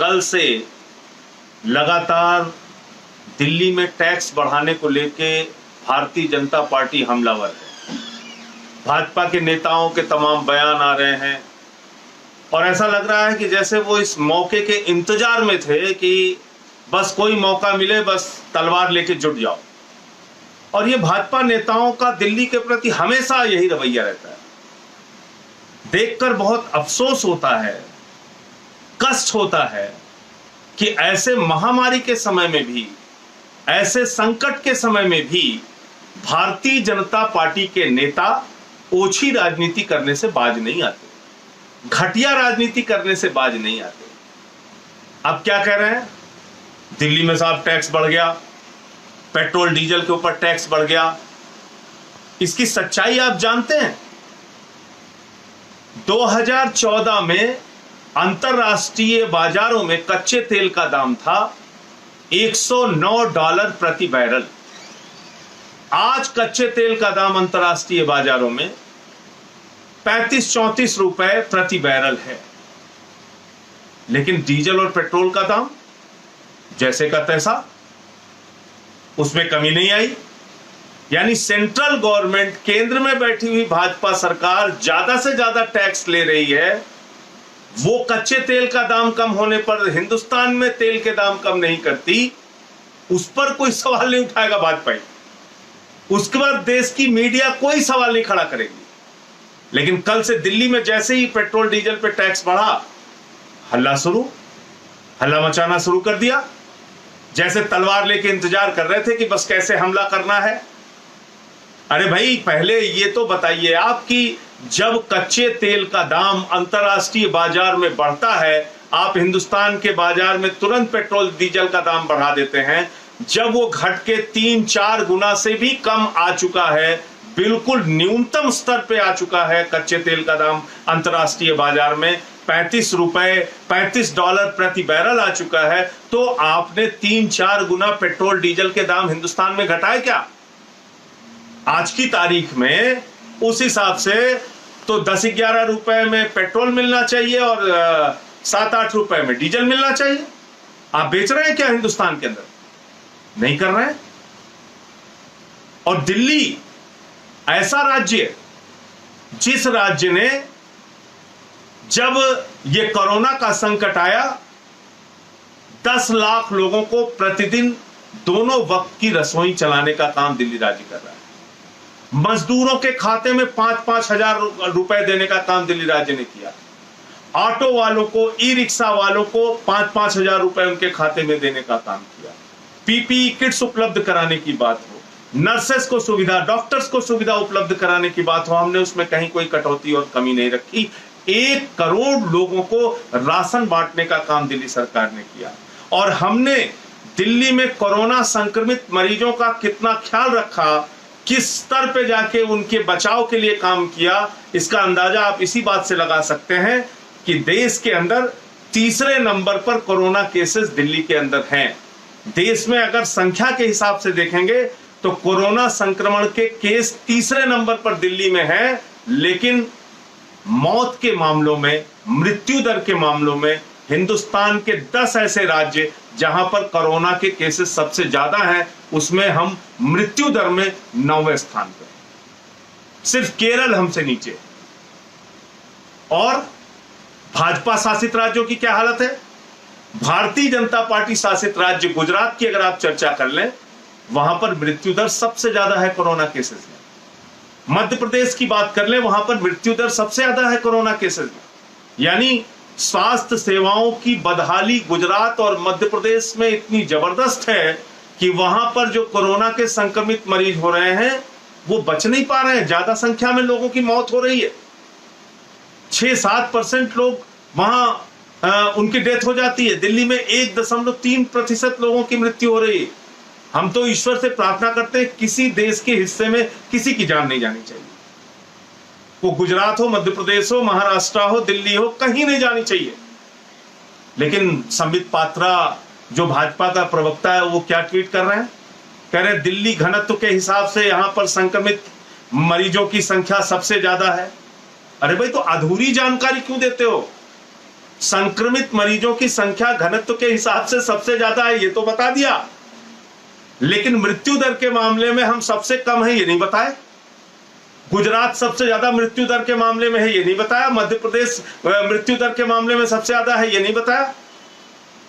कल से लगातार दिल्ली में टैक्स बढ़ाने को लेके भारतीय जनता पार्टी हमलावर है। भाजपा के नेताओं के तमाम बयान आ रहे हैं और ऐसा लग रहा है कि जैसे वो इस मौके के इंतजार में थे कि बस कोई मौका मिले, बस तलवार लेके जुट जाओ। और ये भाजपा नेताओं का दिल्ली के प्रति हमेशा यही रवैया रहता है। देखकर बहुत अफसोस होता है, कष्ट होता है कि ऐसे महामारी के समय में भी, ऐसे संकट के समय में भी भारतीय जनता पार्टी के नेता ओछी राजनीति करने से बाज नहीं आते, घटिया राजनीति करने से बाज नहीं आते। अब क्या कह रहे हैं? दिल्ली में साहब टैक्स बढ़ गया, पेट्रोल डीजल के ऊपर टैक्स बढ़ गया। इसकी सच्चाई आप जानते हैं? 2014 में अंतरराष्ट्रीय बाजारों में कच्चे तेल का दाम था $109 प्रति बैरल। आज कच्चे तेल का दाम अंतरराष्ट्रीय बाजारों में 35-34 रुपए प्रति बैरल है। लेकिन डीजल और पेट्रोल का दाम जैसे का तैसा, उसमें कमी नहीं आई। यानी सेंट्रल गवर्नमेंट, केंद्र में बैठी हुई भाजपा सरकार ज्यादा से ज्यादा टैक्स ले रही है। वो कच्चे तेल का दाम कम होने पर हिंदुस्तान में तेल के दाम कम नहीं करती, उस पर कोई सवाल नहीं उठाएगा भाजपा। उसके बाद देश की मीडिया कोई सवाल नहीं खड़ा करेगी। लेकिन कल से दिल्ली में जैसे ही पेट्रोल डीजल पे टैक्स बढ़ा, हल्ला मचाना शुरू कर दिया। जैसे तलवार लेके इंतजार कर रहे थे कि बस कैसे हमला करना है। अरे भाई, पहले ये तो बताइए आप कि जब कच्चे तेल का दाम अंतरराष्ट्रीय बाजार में बढ़ता है, आप हिंदुस्तान के बाजार में तुरंत पेट्रोल डीजल का दाम बढ़ा देते हैं। जब वो घट के 3-4 गुना से भी कम आ चुका है, बिल्कुल न्यूनतम स्तर पे आ चुका है कच्चे तेल का दाम अंतरराष्ट्रीय बाजार में, $35 प्रति बैरल आ चुका है, तो आपने 3-4 गुना पेट्रोल डीजल के दाम हिंदुस्तान में घटाए क्या? आज की तारीख में उस हिसाब से तो 10-11 रुपए में पेट्रोल मिलना चाहिए और 7-8 रुपए में डीजल मिलना चाहिए। आप बेच रहे हैं क्या हिंदुस्तान के अंदर? नहीं कर रहे हैं। और दिल्ली ऐसा राज्य, जिस राज्य ने जब ये कोरोना का संकट आया, 10 लाख लोगों को प्रतिदिन दोनों वक्त की रसोई चलाने का काम दिल्ली राज्य कर रहा है। मजदूरों के खाते में 5-5 हजार रुपए देने का काम दिल्ली राज्य ने किया। ऑटो वालों को, ई रिक्शा वालों को 5-5 हजार रुपए उनके खाते में देने का काम किया। पीपीई किट्स उपलब्ध कराने की बात हो, नर्सेस को सुविधा, डॉक्टर्स को सुविधा उपलब्ध कराने की बात हो, हमने उसमें कहीं कोई कटौती और कमी नहीं रखी। 1 करोड़ लोगों को राशन बांटने का काम दिल्ली सरकार ने किया। और हमने दिल्ली में कोरोना संक्रमित मरीजों का कितना ख्याल रखा, किस स्तर पे जाके उनके बचाव के लिए काम किया, इसका अंदाजा आप इसी बात से लगा सकते हैं कि देश के अंदर तीसरे नंबर पर कोरोना केसेस दिल्ली के अंदर हैं। देश में अगर संख्या के हिसाब से देखेंगे तो कोरोना संक्रमण के केस तीसरे नंबर पर दिल्ली में है, लेकिन मौत के मामलों में, मृत्यु दर के मामलों में हिंदुस्तान के 10 ऐसे राज्य जहां पर कोरोना के केसेस सबसे ज्यादा हैं, उसमें हम मृत्यु दर में 9वें स्थान पर। सिर्फ केरल हमसे नीचे। और भाजपा शासित राज्यों की क्या हालत है? भारतीय जनता पार्टी शासित राज्य गुजरात की अगर आप चर्चा कर लें, वहां पर मृत्यु दर सबसे ज्यादा है कोरोना केसेस में। मध्य प्रदेश की बात कर लें, वहां पर मृत्यु दर सबसे ज्यादा है कोरोना केसेस में। यानी स्वास्थ्य सेवाओं की बदहाली गुजरात और मध्य प्रदेश में इतनी जबरदस्त है कि वहां पर जो कोरोना के संक्रमित मरीज हो रहे हैं वो बच नहीं पा रहे हैं। ज्यादा संख्या में लोगों की मौत हो रही है। 6-7% लोग वहां उनकी डेथ हो जाती है। दिल्ली में 1.3% लोगों की मृत्यु हो रही है। हम तो ईश्वर से प्रार्थना करते हैं किसी देश के हिस्से में किसी की जान नहीं जानी चाहिए। वो गुजरात हो, मध्य प्रदेश हो, महाराष्ट्र हो, दिल्ली हो, कहीं नहीं जानी चाहिए। लेकिन संबित पात्रा जो भाजपा का प्रवक्ता है, वो क्या ट्वीट कर रहे हैं? कह रहे हैं दिल्ली घनत्व के हिसाब से यहां पर संक्रमित मरीजों की संख्या सबसे ज्यादा है। अरे भाई, तो अधूरी जानकारी क्यों देते हो? संक्रमित मरीजों की संख्या घनत्व के हिसाब से सबसे ज्यादा है, ये तो बता दिया, लेकिन मृत्यु दर के मामले में हम सबसे कम है, ये नहीं बताए। गुजरात सबसे ज्यादा मृत्यु दर के मामले में है, ये नहीं बताया। मध्य प्रदेश मृत्यु दर के मामले में सबसे ज्यादा है, ये नहीं बताया।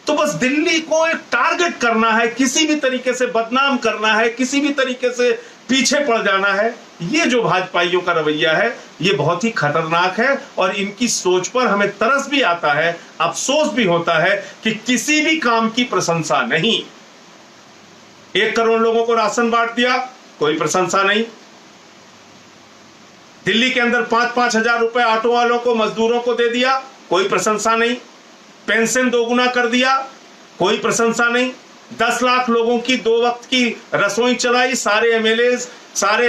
तो बस दिल्ली को एक टारगेट करना है, किसी भी तरीके से बदनाम करना है, किसी भी तरीके से पीछे पड़ जाना है। ये जो भाजपाइयों का रवैया है, ये बहुत ही खतरनाक है और इनकी सोच पर हमें तरस भी आता है, अफसोस भी होता है कि किसी भी काम की प्रशंसा नहीं। 1 करोड़ लोगों को राशन बांट दिया, कोई प्रशंसा नहीं। दिल्ली के अंदर 5-5 हजार रुपए ऑटो वालों को, मजदूरों को दे दिया, कोई प्रशंसा नहीं। पेंशन 2 गुना कर दिया, कोई प्रशंसा नहीं। 10 लाख लोगों की 2 वक्त की रसोई चलाई, सारे एमएलए, सारे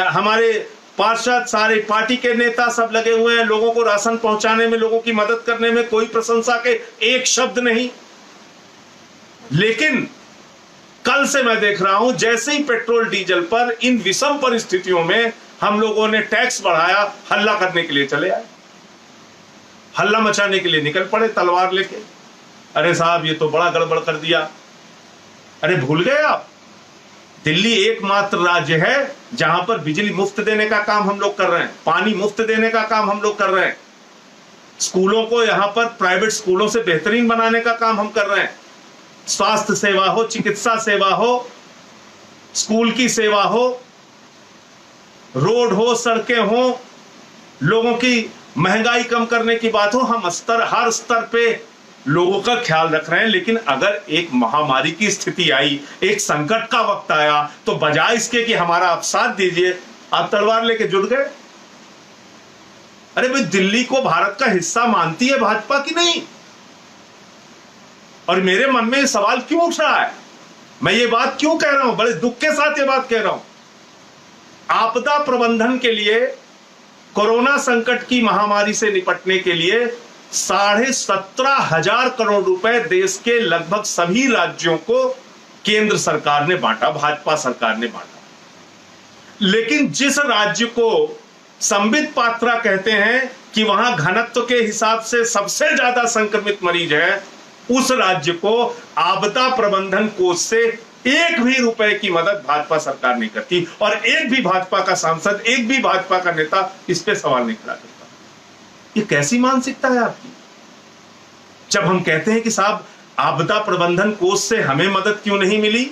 हमारे पार्षद, सारे पार्टी के नेता सब लगे हुए हैं लोगों को राशन पहुंचाने में, लोगों की मदद करने में, कोई प्रशंसा के एक शब्द नहीं। लेकिन कल से मैं देख रहा हूं, जैसे ही पेट्रोल डीजल पर इन विषम परिस्थितियों में हम लोगों ने टैक्स बढ़ाया, हल्ला करने के लिए चले आए, हल्ला मचाने के लिए निकल पड़े तलवार लेके। अरे साहब, ये तो बड़ा गड़बड़ कर दिया। अरे भूल गए आप, दिल्ली एकमात्र राज्य है जहां पर बिजली मुफ्त देने का काम हम लोग कर रहे हैं, पानी मुफ्त देने का काम हम लोग कर रहे हैं, स्कूलों को यहां पर प्राइवेट स्कूलों से बेहतरीन बनाने का काम हम कर रहे हैं। स्वास्थ्य सेवा हो, चिकित्सा सेवा हो, स्कूल की सेवा हो, रोड हो, सड़कें हो, लोगों की महंगाई कम करने की बात हो, हम हर स्तर पे लोगों का ख्याल रख रहे हैं। लेकिन अगर एक महामारी की स्थिति आई, एक संकट का वक्त आया, तो बजाय इसके कि हमारा आप साथ दीजिए, आप तलवार लेके जुट गए। अरे भाई, दिल्ली को भारत का हिस्सा मानती है भाजपा की नहीं? और मेरे मन में सवाल क्यों उठ रहा है, मैं ये बात क्यों कह रहा हूं, बड़े दुख के साथ ये बात कह रहा हूं। आपदा प्रबंधन के लिए, कोरोना संकट की महामारी से निपटने के लिए 17,500 करोड़ रुपए देश के लगभग सभी राज्यों को केंद्र सरकार ने बांटा, भाजपा सरकार ने बांटा। लेकिन जिस राज्य को संबित पात्रा कहते हैं कि वहां घनत्व के हिसाब से सबसे ज्यादा संक्रमित मरीज है, उस राज्य को आपदा प्रबंधन कोष से 1 भी रुपए की मदद भाजपा सरकार नहीं करती। और एक भी भाजपा का सांसद, एक भी भाजपा का नेता इस पे सवाल नहीं खड़ा करता। ये कैसी मानसिकता है आपकी? जब हम कहते हैं कि साहब आपदा प्रबंधन कोष से हमें मदद क्यों नहीं मिली,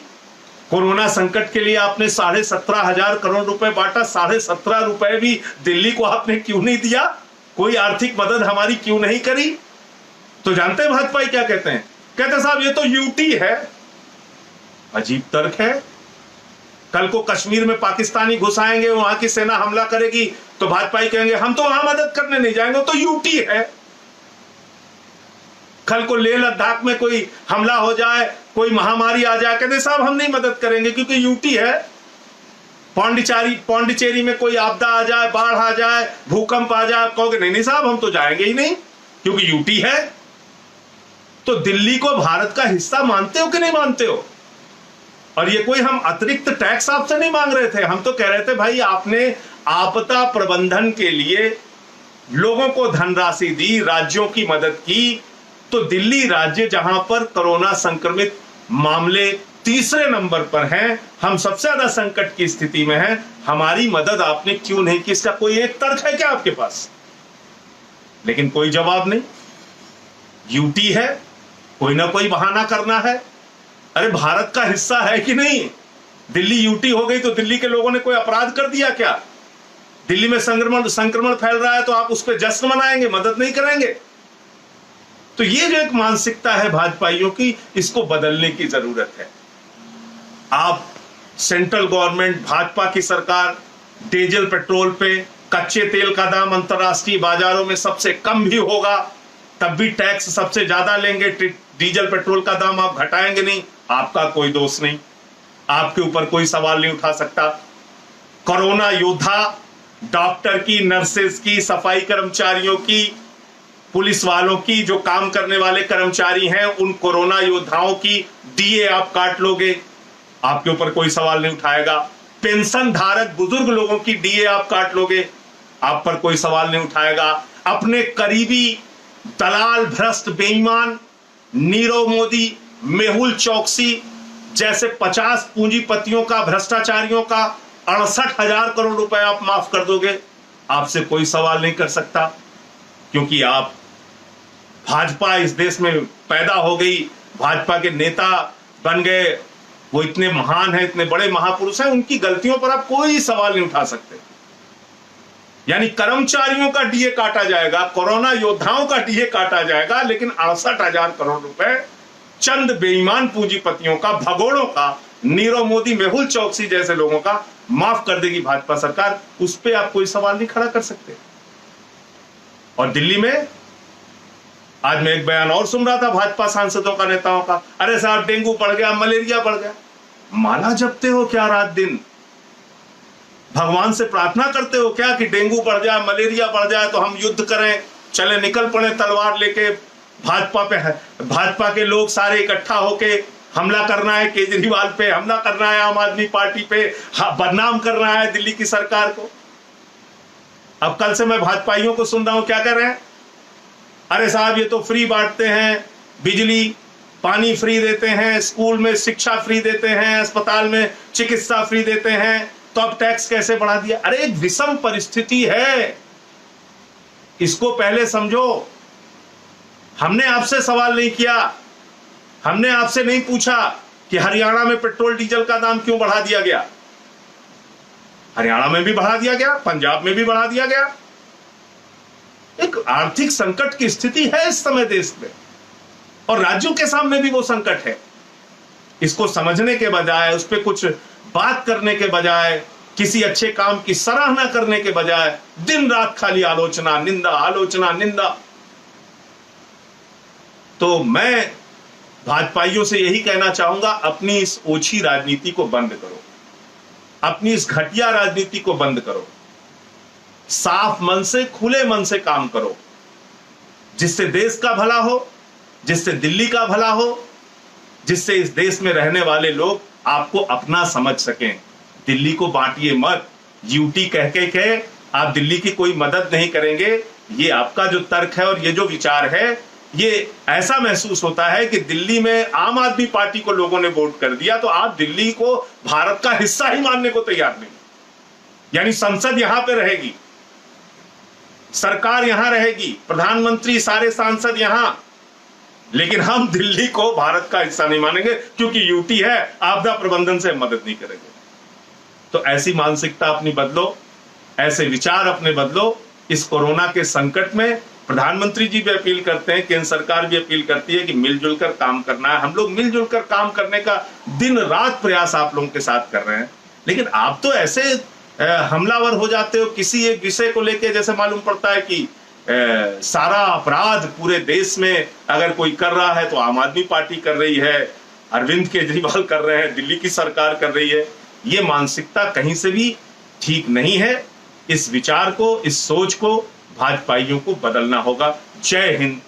कोरोना संकट के लिए आपने 17,500 करोड़ रुपए बांटा, 17.5 रुपए भी दिल्ली को आपने क्यों नहीं दिया, कोई आर्थिक मदद हमारी क्यों नहीं करी? तो जानते हैं भाजपा क्या कहते हैं? कहते साहब ये तो यूटी है। अजीब तर्क है। कल को कश्मीर में पाकिस्तानी घुस आएंगे, वहां की सेना हमला करेगी, तो भाजपा कहेंगे हम तो वहां मदद करने नहीं जाएंगे, तो यूटी है। कल को लेह लद्दाख में कोई हमला हो जाए, कोई महामारी आ जाए, कहते साहब हम नहीं मदद करेंगे क्योंकि यूटी है। पौंडीचेरी में कोई आपदा आ जाए, बाढ़ आ जाए, भूकंप आ जाए, कहोगे नहीं नहीं साहब हम तो जाएंगे ही नहीं क्योंकि यूटी है। तो दिल्ली को भारत का हिस्सा मानते हो कि नहीं मानते हो? और ये कोई हम अतिरिक्त टैक्स आपसे नहीं मांग रहे थे, हम तो कह रहे थे भाई आपने आपदा प्रबंधन के लिए लोगों को धनराशि दी, राज्यों की मदद की, तो दिल्ली राज्य जहां पर कोरोना संक्रमित मामले तीसरे नंबर पर हैं, हम सबसे ज्यादा संकट की स्थिति में हैं, हमारी मदद आपने क्यों नहीं की? इसका कोई एक तर्क है क्या आपके पास? लेकिन कोई जवाब नहीं। यूटी है, कोई ना कोई बहाना करना है। अरे भारत का हिस्सा है कि नहीं? दिल्ली यूटी हो गई तो दिल्ली के लोगों ने कोई अपराध कर दिया क्या? दिल्ली में संक्रमण फैल रहा है तो आप उस पर जश्न मनाएंगे, मदद नहीं करेंगे? तो ये जो एक मानसिकता है भाजपाइयों की, इसको बदलने की जरूरत है। आप सेंट्रल गवर्नमेंट, भाजपा की सरकार डीजल पेट्रोल पे, कच्चे तेल का दाम अंतरराष्ट्रीय बाजारों में सबसे कम भी होगा, तब भी टैक्स सबसे ज्यादा लेंगे, डीजल पेट्रोल का दाम आप घटाएंगे नहीं, आपका कोई दोष नहीं, आपके ऊपर कोई सवाल नहीं उठा सकता। कोरोना योद्धा, डॉक्टर की, नर्सेज की, सफाई कर्मचारियों की, पुलिस वालों की, जो काम करने वाले कर्मचारी हैं, उन कोरोना योद्धाओं की डीए आप काट लोगे, आपके ऊपर कोई सवाल नहीं उठाएगा। पेंशन धारक बुजुर्ग लोगों की डीए आप काट लोगे, आप पर कोई सवाल नहीं उठाएगा। अपने करीबी दलाल, भ्रष्ट, बेईमान नीरव मोदी, मेहुल चौकसी जैसे 50 पूंजीपतियों का, भ्रष्टाचारियों का 68,000 करोड़ रुपए आप माफ कर दोगे, आपसे कोई सवाल नहीं कर सकता, क्योंकि आप भाजपा इस देश में पैदा हो गई, भाजपा के नेता बन गए, वो इतने महान हैं, इतने बड़े महापुरुष हैं, उनकी गलतियों पर आप कोई सवाल नहीं उठा सकते। यानी कर्मचारियों का डीए काटा जाएगा, कोरोना योद्धाओं का डीए काटा जाएगा, लेकिन 68,000 करोड़ रुपए चंद बेईमान पूंजीपतियों का, भगोड़ों का, नीरव मोदी, मेहुल चौकसी जैसे लोगों का माफ कर देगी भाजपा सरकार। उस पर आप कोई सवाल नहीं खड़ा कर सकते। और दिल्ली में आज मैं एक बयान और सुन रहा था भाजपा सांसदों का, नेताओं का, अरे साहब डेंगू बढ़ गया, मलेरिया बढ़ गया। माला जपते हो क्या रात दिन? भगवान से प्रार्थना करते हो क्या कि डेंगू बढ़ जाए, मलेरिया बढ़ जाए तो हम युद्ध करें, चले निकल पड़े तलवार लेके, भाजपा के लोग सारे इकट्ठा होके हमला करना है केजरीवाल पे, हमला करना है आम आदमी पार्टी पे, बदनाम करना है दिल्ली की सरकार को। अब कल से मैं भाजपाइयों को सुन रहा हूं, क्या कर रहे हैं? अरे साहब ये तो फ्री बांटते हैं, बिजली पानी फ्री देते हैं, स्कूल में शिक्षा फ्री देते हैं, अस्पताल में चिकित्सा फ्री देते हैं, तो अब टैक्स कैसे बढ़ा दिया? अरे एक विषम परिस्थिति है, इसको पहले समझो। हमने आपसे सवाल नहीं किया, हमने आपसे नहीं पूछा कि हरियाणा में पेट्रोल डीजल का दाम क्यों बढ़ा दिया गया। हरियाणा में भी बढ़ा दिया गया, पंजाब में भी बढ़ा दिया गया। एक आर्थिक संकट की स्थिति है इस समय देश में, और राज्यों के सामने भी वो संकट है। इसको समझने के बजाय, उस पर कुछ बात करने के बजाय, किसी अच्छे काम की सराहना करने के बजाय दिन रात खाली आलोचना, निंदा, आलोचना, निंदा। तो मैं भाजपाइयों से यही कहना चाहूंगा, अपनी इस ओछी राजनीति को बंद करो, अपनी इस घटिया राजनीति को बंद करो, साफ मन से, खुले मन से काम करो, जिससे देश का भला हो, जिससे दिल्ली का भला हो, जिससे इस देश में रहने वाले लोग आपको अपना समझ सकें। दिल्ली को बांटिए मत, यूटी कह के आप दिल्ली की कोई मदद नहीं करेंगे। ये आपका जो तर्क है और ये जो विचार है, ये ऐसा महसूस होता है कि दिल्ली में आम आदमी पार्टी को लोगों ने वोट कर दिया तो आप दिल्ली को भारत का हिस्सा ही मानने को तैयार नहीं। यानी संसद यहां पे रहेगी, सरकार यहां रहेगी, प्रधानमंत्री, सारे सांसद यहां, लेकिन हम दिल्ली को भारत का हिस्सा नहीं मानेंगे क्योंकि यूटी है, आपदा प्रबंधन से मदद नहीं करेंगे। तो ऐसी मानसिकता अपनी बदलो, ऐसे विचार अपने बदलो। इस कोरोना के संकट में प्रधानमंत्री जी भी अपील करते हैं, केंद्र सरकार भी अपील करती है कि मिलजुल कर काम करना है। हम लोग मिलजुल कर काम करने का दिन रात प्रयास आप लोगों के साथ कर रहे हैं, लेकिन आप तो ऐसे हमलावर हो जाते हो किसी एक विषय को लेके, जैसे मालूम पड़ता है कि सारा अपराध पूरे देश में अगर कोई कर रहा है तो आम आदमी पार्टी कर रही है, अरविंद केजरीवाल कर रहे हैं, दिल्ली की सरकार कर रही है। ये मानसिकता कहीं से भी ठीक नहीं है। इस विचार को, इस सोच को भाजपाइयों को बदलना होगा। जय हिंद,